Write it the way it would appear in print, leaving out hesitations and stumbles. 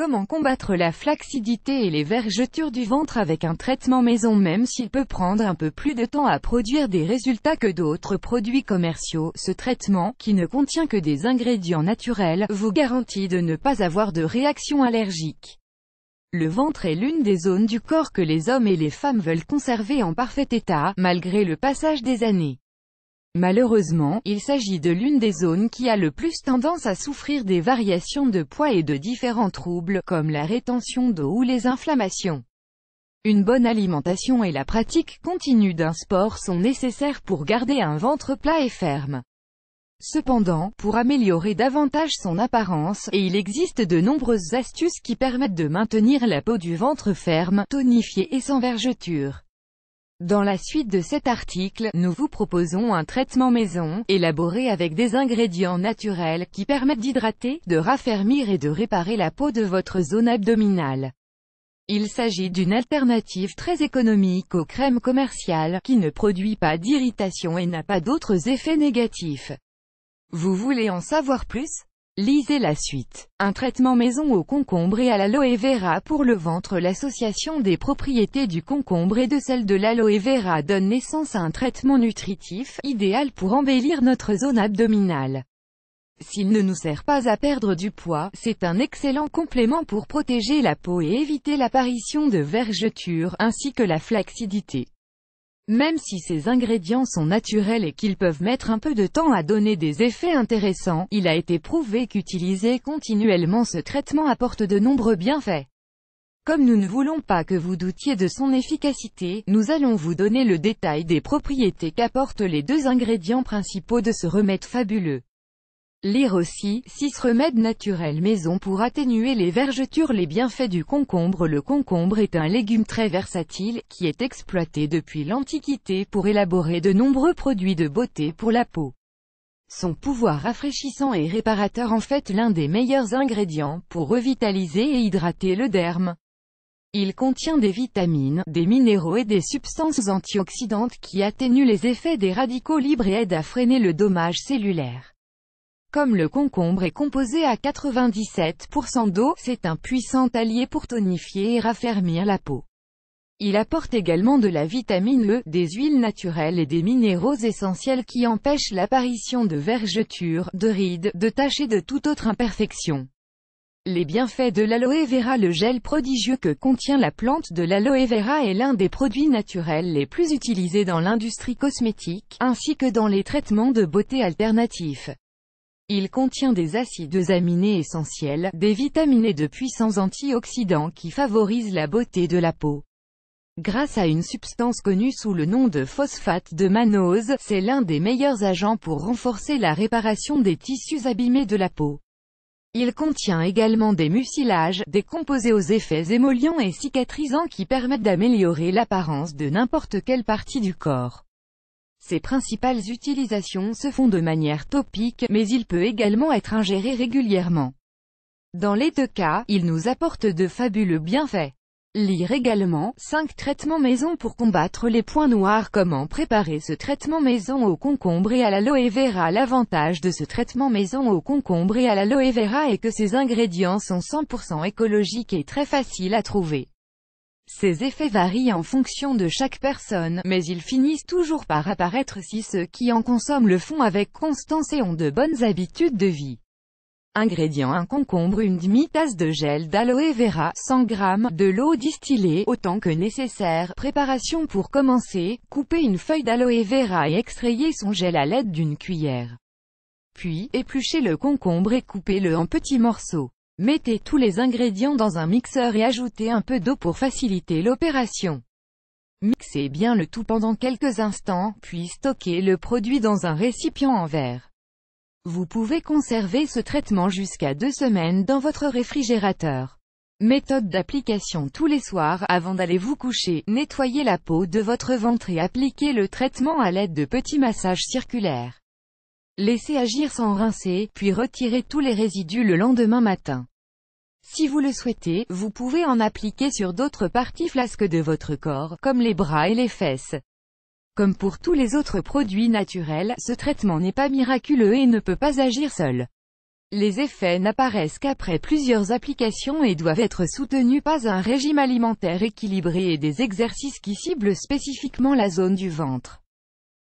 Comment combattre la flacidité et les vergetures du ventre avec un traitement maison? Même s'il peut prendre un peu plus de temps à produire des résultats que d'autres produits commerciaux, ce traitement, qui ne contient que des ingrédients naturels, vous garantit de ne pas avoir de réaction allergique. Le ventre est l'une des zones du corps que les hommes et les femmes veulent conserver en parfait état, malgré le passage des années. Malheureusement, il s'agit de l'une des zones qui a le plus tendance à souffrir des variations de poids et de différents troubles, comme la rétention d'eau ou les inflammations. Une bonne alimentation et la pratique continue d'un sport sont nécessaires pour garder un ventre plat et ferme. Cependant, pour améliorer davantage son apparence, il existe de nombreuses astuces qui permettent de maintenir la peau du ventre ferme, tonifiée et sans vergetures. Dans la suite de cet article, nous vous proposons un traitement maison, élaboré avec des ingrédients naturels, qui permettent d'hydrater, de raffermir et de réparer la peau de votre zone abdominale. Il s'agit d'une alternative très économique aux crèmes commerciales, qui ne produit pas d'irritation et n'a pas d'autres effets négatifs. Vous voulez en savoir plus? Lisez la suite. Un traitement maison au concombre et à l'aloe vera pour le ventre. L'association des propriétés du concombre et de celle de l'aloe vera donne naissance à un traitement nutritif, idéal pour embellir notre zone abdominale. S'il ne nous sert pas à perdre du poids, c'est un excellent complément pour protéger la peau et éviter l'apparition de vergetures, ainsi que la flacidité. Même si ces ingrédients sont naturels et qu'ils peuvent mettre un peu de temps à donner des effets intéressants, il a été prouvé qu'utiliser continuellement ce traitement apporte de nombreux bienfaits. Comme nous ne voulons pas que vous doutiez de son efficacité, nous allons vous donner le détail des propriétés qu'apportent les deux ingrédients principaux de ce remède fabuleux. Lire aussi, 6 remèdes naturels maison pour atténuer les vergetures. Les bienfaits du concombre. Le concombre est un légume très versatile, qui est exploité depuis l'Antiquité pour élaborer de nombreux produits de beauté pour la peau. Son pouvoir rafraîchissant et réparateur en fait l'un des meilleurs ingrédients pour revitaliser et hydrater le derme. Il contient des vitamines, des minéraux et des substances antioxydantes qui atténuent les effets des radicaux libres et aident à freiner le dommage cellulaire. Comme le concombre est composé à 97% d'eau, c'est un puissant allié pour tonifier et raffermir la peau. Il apporte également de la vitamine E, des huiles naturelles et des minéraux essentiels qui empêchent l'apparition de vergetures, de rides, de taches et de toute autre imperfection. Les bienfaits de l'aloe vera. Le gel prodigieux que contient la plante de l'aloe vera est l'un des produits naturels les plus utilisés dans l'industrie cosmétique, ainsi que dans les traitements de beauté alternatifs. Il contient des acides aminés essentiels, des vitamines et de puissants antioxydants qui favorisent la beauté de la peau. Grâce à une substance connue sous le nom de phosphate de mannose, c'est l'un des meilleurs agents pour renforcer la réparation des tissus abîmés de la peau. Il contient également des mucilages, des composés aux effets émollients et cicatrisants qui permettent d'améliorer l'apparence de n'importe quelle partie du corps. Ses principales utilisations se font de manière topique, mais il peut également être ingéré régulièrement. Dans les deux cas, il nous apporte de fabuleux bienfaits. Lire également, 5 traitements maison pour combattre les points noirs. Comment préparer ce traitement maison au concombre et à l'aloe vera? L'avantage de ce traitement maison au concombre et à l'aloe vera est que ses ingrédients sont 100% écologiques et très faciles à trouver. Ces effets varient en fonction de chaque personne, mais ils finissent toujours par apparaître si ceux qui en consomment le font avec constance et ont de bonnes habitudes de vie. Ingrédients: un concombre, une demi-tasse de gel d'aloe vera, 100 g, de l'eau distillée, autant que nécessaire. Préparation: pour commencer, coupez une feuille d'aloe vera et extrayez son gel à l'aide d'une cuillère. Puis, épluchez le concombre et coupez-le en petits morceaux. Mettez tous les ingrédients dans un mixeur et ajoutez un peu d'eau pour faciliter l'opération. Mixez bien le tout pendant quelques instants, puis stockez le produit dans un récipient en verre. Vous pouvez conserver ce traitement jusqu'à 2 semaines dans votre réfrigérateur. Méthode d'application: tous les soirs, avant d'aller vous coucher, nettoyez la peau de votre ventre et appliquez le traitement à l'aide de petits massages circulaires. Laissez agir sans rincer, puis retirez tous les résidus le lendemain matin. Si vous le souhaitez, vous pouvez en appliquer sur d'autres parties flasques de votre corps, comme les bras et les fesses. Comme pour tous les autres produits naturels, ce traitement n'est pas miraculeux et ne peut pas agir seul. Les effets n'apparaissent qu'après plusieurs applications et doivent être soutenus par un régime alimentaire équilibré et des exercices qui ciblent spécifiquement la zone du ventre.